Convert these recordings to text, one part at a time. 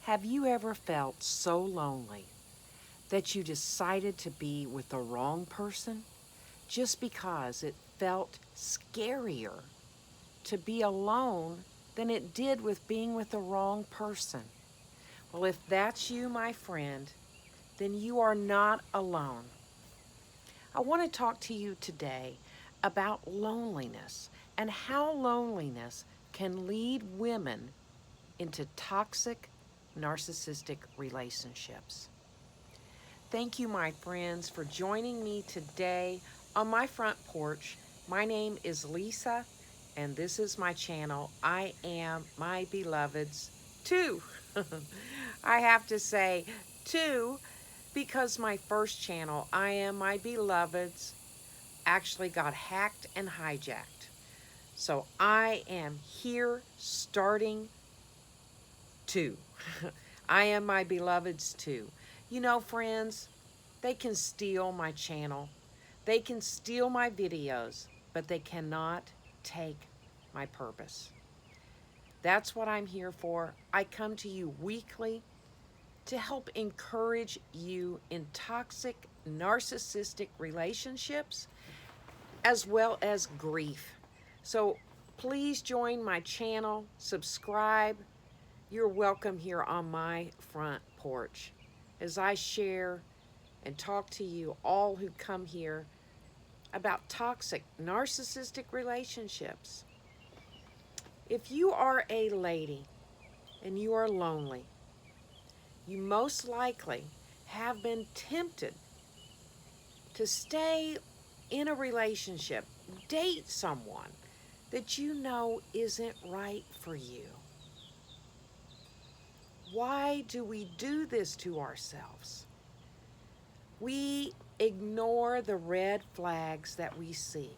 Have you ever felt so lonely that you decided to be with the wrong person just because it felt scarier to be alone than it did with being with the wrong person? Well, if that's you, my friend, then you are not alone. I want to talk to you today about loneliness and how loneliness can lead women into toxic, narcissistic relationships. Thank you, my friends, for joining me today on my front porch. My name is Lisa, and this is my channel. I am my beloved's two. I have to say two because my first channel, I am my beloved's, actually got hacked and hijacked. So I am here starting two. I am my beloved's too. You know, friends, they can steal my channel. They can steal my videos, but they cannot take my purpose. That's what I'm here for. I come to you weekly to help encourage you in toxic, narcissistic relationships as well as grief. So please join my channel, subscribe. You're welcome here on my front porch as I share and talk to you all who come here about toxic, narcissistic relationships. If you are a lady and you are lonely, you most likely have been tempted to stay in a relationship, date someone that you know isn't right for you. Why do we do this to ourselves? We ignore the red flags that we see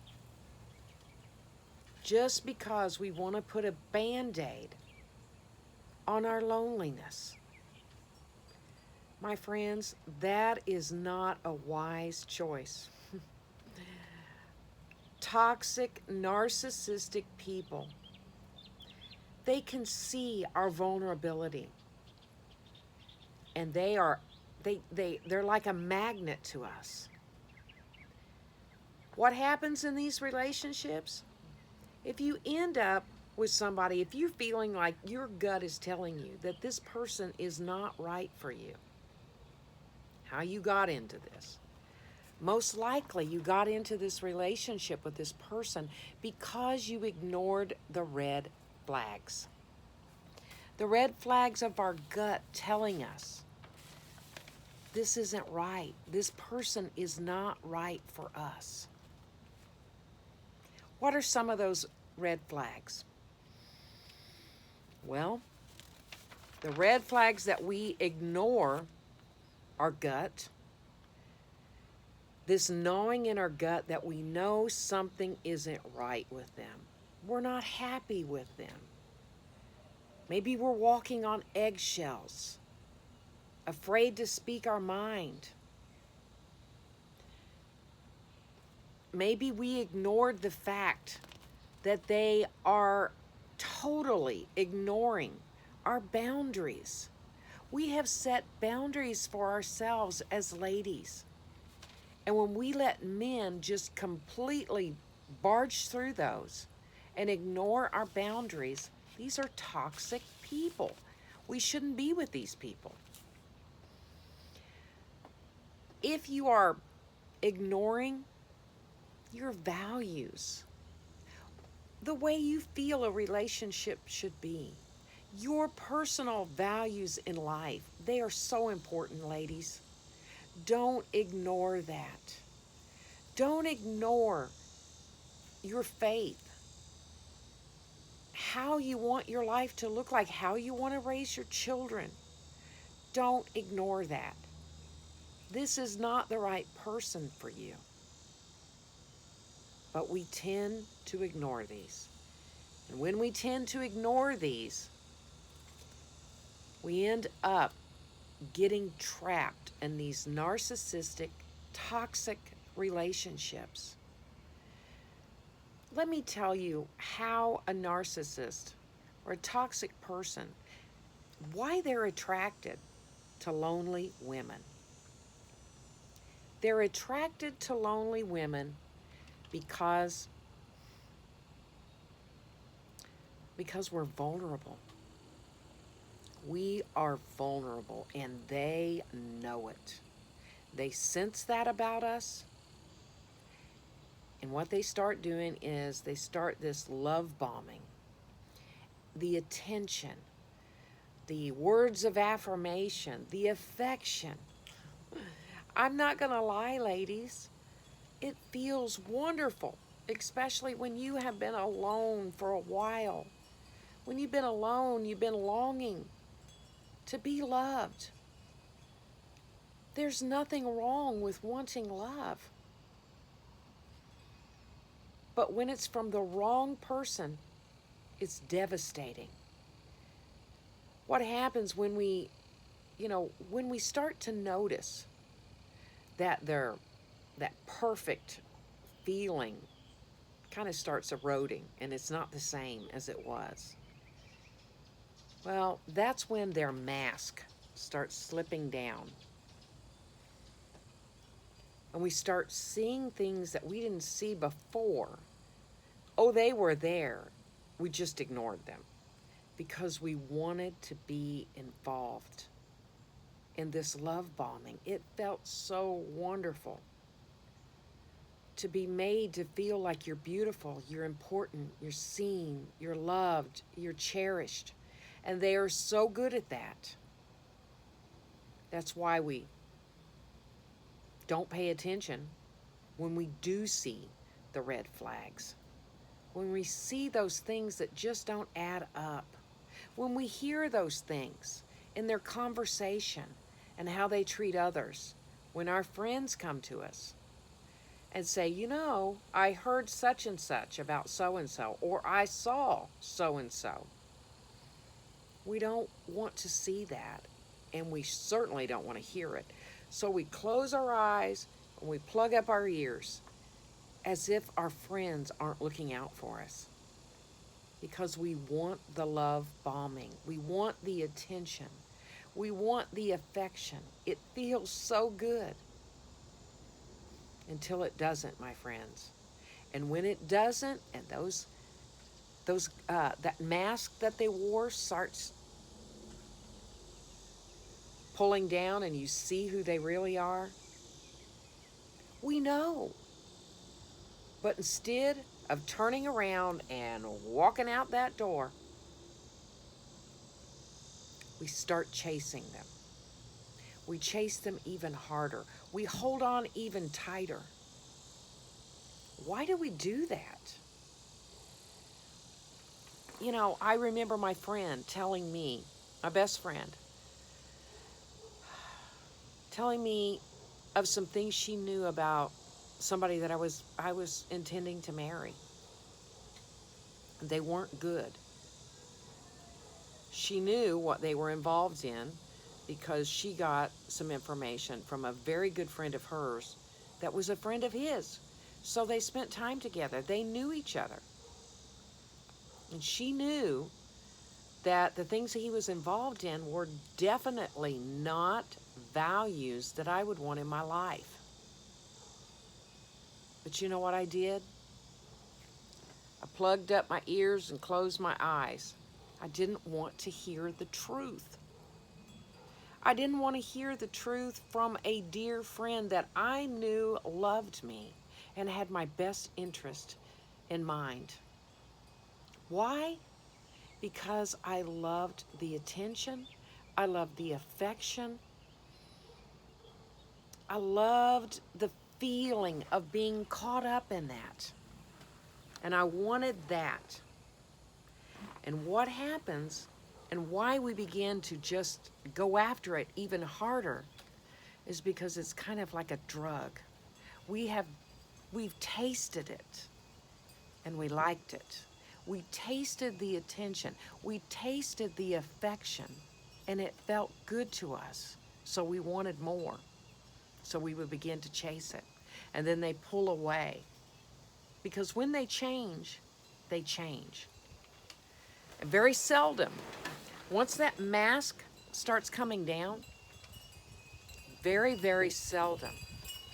just because we want to put a band-aid on our loneliness. My friends, that is not a wise choice. Toxic, narcissistic people, they can see our vulnerability, and they're like a magnet to us. What happens in these relationships? If you end up with somebody, if you're feeling like your gut is telling you that this person is not right for you, how you got into this. Most likely you got into this relationship with this person because you ignored the red flags. The red flags of our gut telling us this isn't right. This person is not right for us. What are some of those red flags? Well, the red flags that we ignore, our gut, this gnawing in our gut that we know something isn't right with them. We're not happy with them. Maybe we're walking on eggshells, afraid to speak our mind. Maybe we ignored the fact that they are totally ignoring our boundaries. We have set boundaries for ourselves as ladies. And when we let men just completely barge through those and ignore our boundaries, these are toxic people. We shouldn't be with these people. If you are ignoring your values, the way you feel a relationship should be, your personal values in life, they are so important, ladies. Don't ignore that. Don't ignore your faith, how you want your life to look like, how you want to raise your children. Don't ignore that. This is not the right person for you. But we tend to ignore these. And when we tend to ignore these, we end up getting trapped in these narcissistic, toxic relationships. Let me tell you how a narcissist or a toxic person why they're attracted to lonely women. They're attracted to lonely women because we're vulnerable. We are vulnerable, and they know it. They sense that about us, and what they start doing is they start this love bombing. The attention, the words of affirmation, the affection. I'm not going to lie, ladies. It feels wonderful, especially when you have been alone for a while. When you've been alone, you've been longing to be loved. There's nothing wrong with wanting love. But when it's from the wrong person, it's devastating. What happens when we start to notice that that perfect feeling kind of starts eroding and it's not the same as it was. Well, that's when their mask starts slipping down. And we start seeing things that we didn't see before. Oh, they were there. We just ignored them because we wanted to be involved in this love bombing. It felt so wonderful to be made to feel like you're beautiful, you're important, you're seen, you're loved, you're cherished. And they are so good at that. That's why we don't pay attention when we do see the red flags. When we see those things that just don't add up. When we hear those things in their conversation and how they treat others. When our friends come to us and say, I heard such and such about so-and-so, or I saw so-and-so. We don't want to see that, and we certainly don't want to hear it. So we close our eyes and we plug up our ears as if our friends aren't looking out for us. Because we want the love bombing. We want the attention. We want the affection. It feels so good. Until it doesn't, my friends. And when it doesn't, and that mask that they wore starts pulling down and you see who they really are, we know. But instead of turning around and walking out that door, we start chasing them. We chase them even harder. We hold on even tighter. Why do we do that? I remember my friend telling me, my best friend, telling me of some things she knew about somebody that I was intending to marry. They weren't good. She knew what they were involved in because she got some information from a very good friend of hers that was a friend of his. So they spent time together. They knew each other. And she knew that the things he was involved in were definitely not values that I would want in my life. But you know what I did? I plugged up my ears and closed my eyes. I didn't want to hear the truth. I didn't want to hear the truth from a dear friend that I knew loved me and had my best interest in mind. Why? Because I loved the attention. I loved the affection. I loved the feeling of being caught up in that. And I wanted that. And what happens and why we begin to just go after it even harder is because it's kind of like a drug. We've tasted it and we liked it. We tasted the attention. We tasted the affection and it felt good to us. So we wanted more. So we would begin to chase it. And then they pull away. Because when they change, they change. And very seldom Once that mask starts coming down, very, very seldom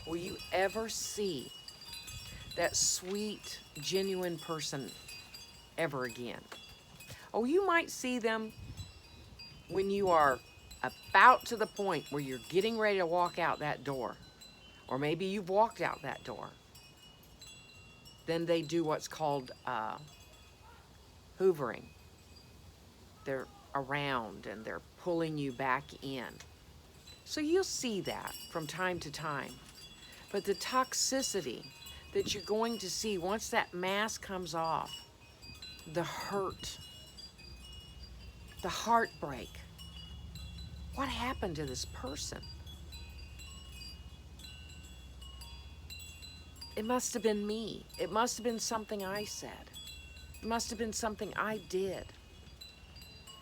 will you ever see that sweet, genuine person ever again. Oh, you might see them when you are about to the point where you're getting ready to walk out that door, or maybe you've walked out that door. Then they do what's called hoovering. They're around and they're pulling you back in. So you'll see that from time to time. But the toxicity that you're going to see once that mask comes off, the hurt, the heartbreak. What happened to this person? It must have been me. It must have been something I said. It must have been something I did.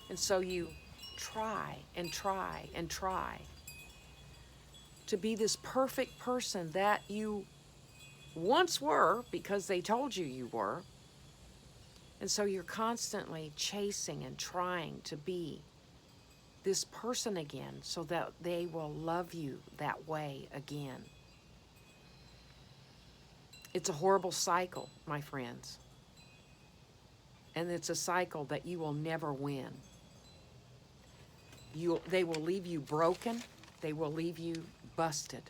And so you try and try and try to be this perfect person that you once were because they told you you were. And so you're constantly chasing and trying to be this person again so that they will love you that way again. It's a horrible cycle, my friends. And it's a cycle that you will never win. They will leave you broken. They will leave you busted.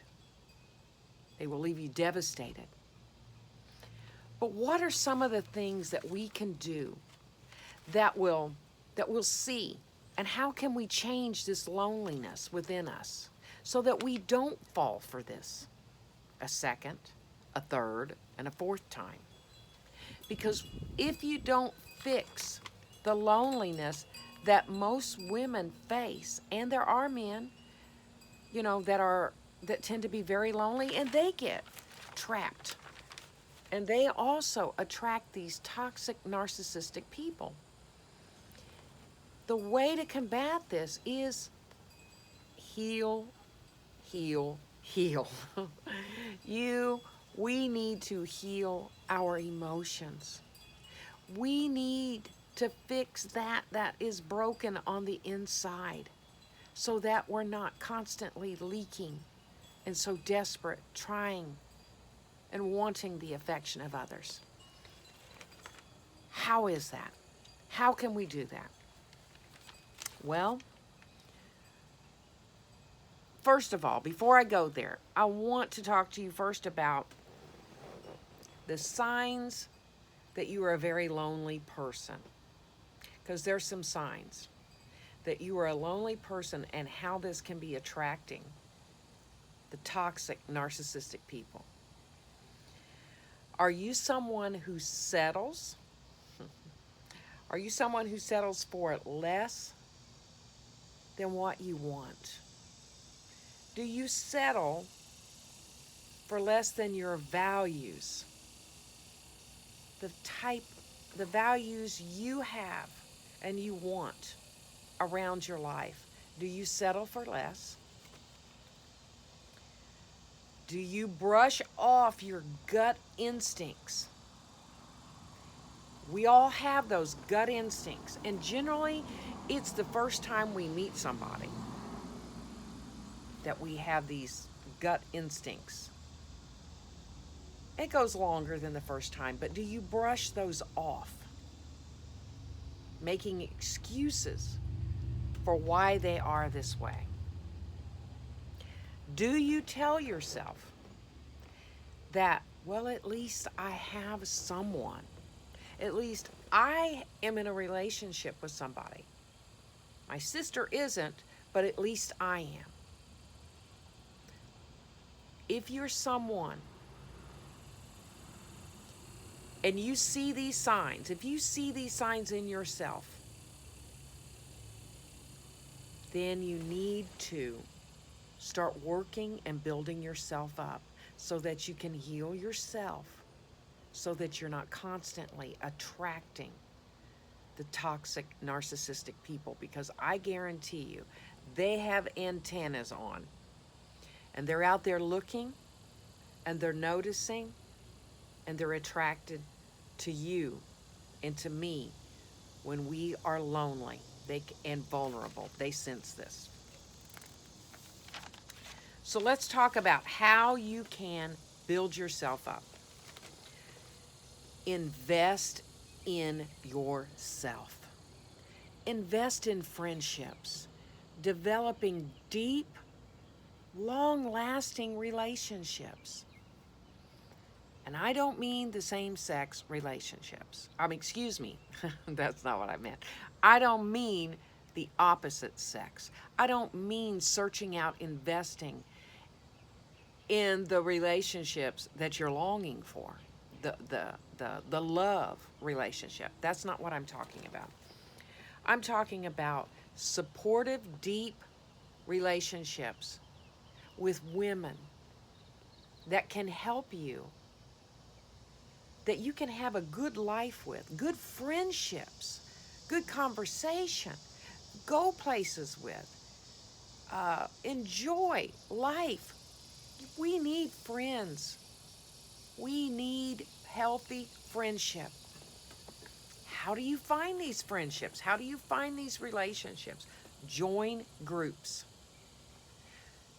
They will leave you devastated. But what are some of the things that we can do that we'll see? And how can we change this loneliness within us so that we don't fall for this a second, a third, and a fourth time? Because if you don't fix the loneliness that most women face, and there are men, that tend to be very lonely, and they get trapped. And they also attract these toxic, narcissistic people. The way to combat this is heal, heal, heal. We need to heal our emotions. We need to fix that is broken on the inside so that we're not constantly leaking and so desperate, trying and wanting the affection of others. How is that? How can we do that? Well, first of all, before I go there, I want to talk to you first about the signs that you are a very lonely person. Because there's some signs that you are a lonely person and how this can be attracting the toxic, narcissistic people. Are you someone who settles? Are you someone who settles for less than what you want? Do you settle for less than your values? The values you have and you want around your life. Do you settle for less? Do you brush off your gut instincts? We all have those gut instincts, and generally it's the first time we meet somebody that we have these gut instincts. It goes longer than the first time, but do you brush those off? Making excuses for why they are this way. Do you tell yourself that, well, at least I have someone. At least I am in a relationship with somebody. My sister isn't, but at least I am. If you're someone and you see these signs, if you see these signs in yourself, then you need to start working and building yourself up so that you can heal yourself, so that you're not constantly attracting the toxic, narcissistic people. Because I guarantee you, they have antennas on, and they're out there looking, and they're noticing, and they're attracted to you and to me when we are lonely. And vulnerable. They sense this. So let's talk about how you can build yourself up. Invest in yourself. Invest in friendships, developing deep, long-lasting relationships. And I don't mean the same-sex relationships. Excuse me, that's not what I meant. I don't mean the opposite sex. I don't mean searching out, investing in the relationships that you're longing for, the love relationship. That's not what I'm talking about. I'm talking about supportive, deep relationships with women that can help you, that you can have a good life with, good friendships, good conversation, go places with, enjoy life. We need friends. We need healthy friendship. How do you find these friendships? How do you find these relationships? Join groups.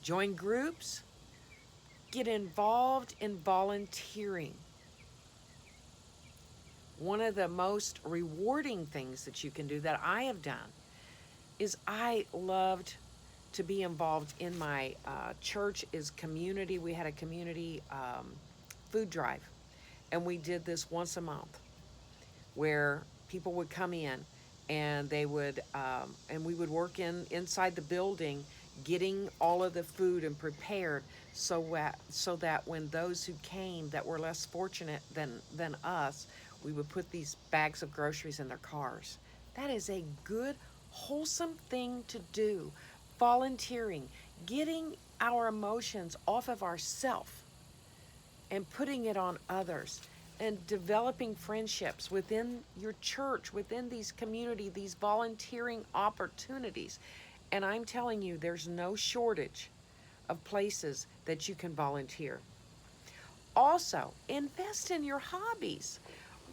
Join groups. Get involved in volunteering. One of the most rewarding things that you can do that I have done is I loved to be involved in my church is community. We had a community food drive, and we did this once a month where people would come in and they would and we would work inside the building getting all of the food and prepared so that when those who came that were less fortunate than us, we would put these bags of groceries in their cars. That is a good, wholesome thing to do. Volunteering, getting our emotions off of ourself and putting it on others, and developing friendships within your church, within these community, these volunteering opportunities. And I'm telling you, there's no shortage of places that you can volunteer. Also, invest in your hobbies.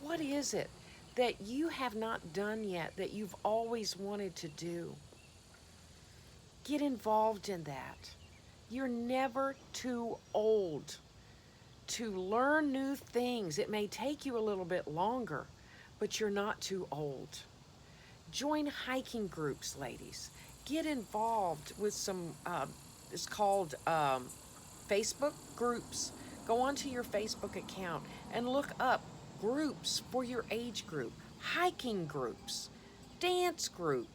What is it that you have not done yet that you've always wanted to do? Get involved in that. You're never too old to learn new things. It may take you a little bit longer, but you're not too old. Join hiking groups, ladies. Get involved with some, it's called Facebook groups. Go onto your Facebook account and look up groups for your age group, hiking groups, dance group,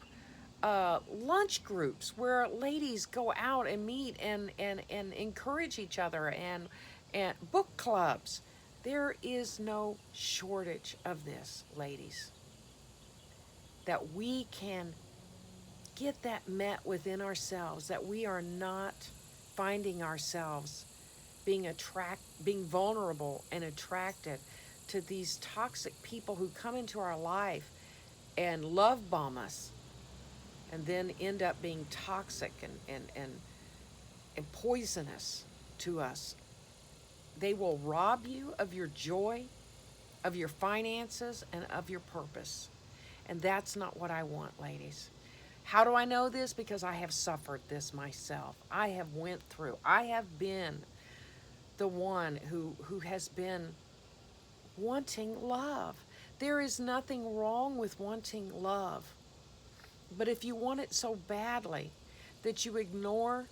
lunch groups where ladies go out and meet and encourage each other, and book clubs. There is no shortage of this, ladies, that we can get that met within ourselves, that we are not finding ourselves being vulnerable and attracted to these toxic people who come into our life and love bomb us and then end up being toxic and poisonous to us. They will rob you of your joy, of your finances, and of your purpose. And that's not what I want, ladies. How do I know this? Because I have suffered this myself. I have went through. I have been the one who has been wanting love. There is nothing wrong with wanting love. But if you want it so badly that you ignore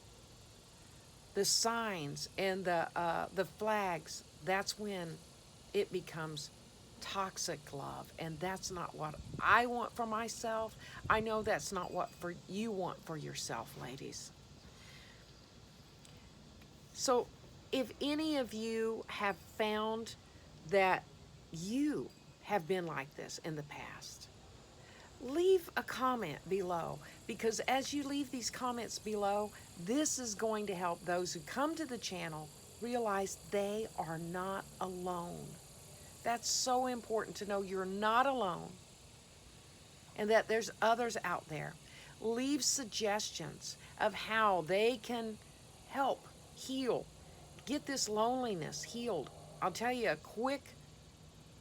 the signs and the flags, that's when it becomes toxic love. And that's not what I want for myself. I know that's not what you want for yourself, ladies. So if any of you have found that you have been like this in the past, leave a comment below, because as you leave these comments below, this is going to help those who come to the channel realize they are not alone. That's so important to know you're not alone and that there's others out there. Leave suggestions of how they can help heal, get this loneliness healed. I'll tell you a quick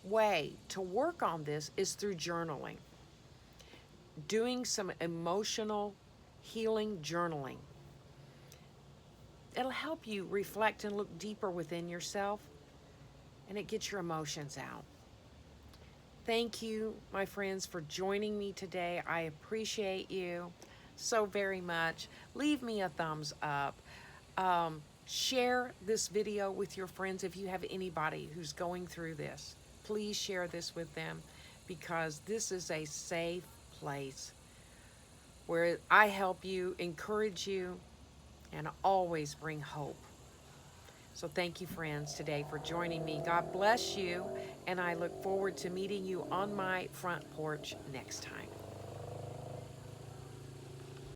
way to work on this is through journaling. doing some emotional healing journaling. It'll help you reflect and look deeper within yourself, and it gets your emotions out. Thank you, my friends, for joining me today. I appreciate you so very much. Leave me a thumbs up. Share this video with your friends if you have anybody who's going through this. Please share this with them, because this is a safe place where I help you, encourage you, and always bring hope. So thank you, friends, today for joining me. God bless you, and I look forward to meeting you on my front porch next time.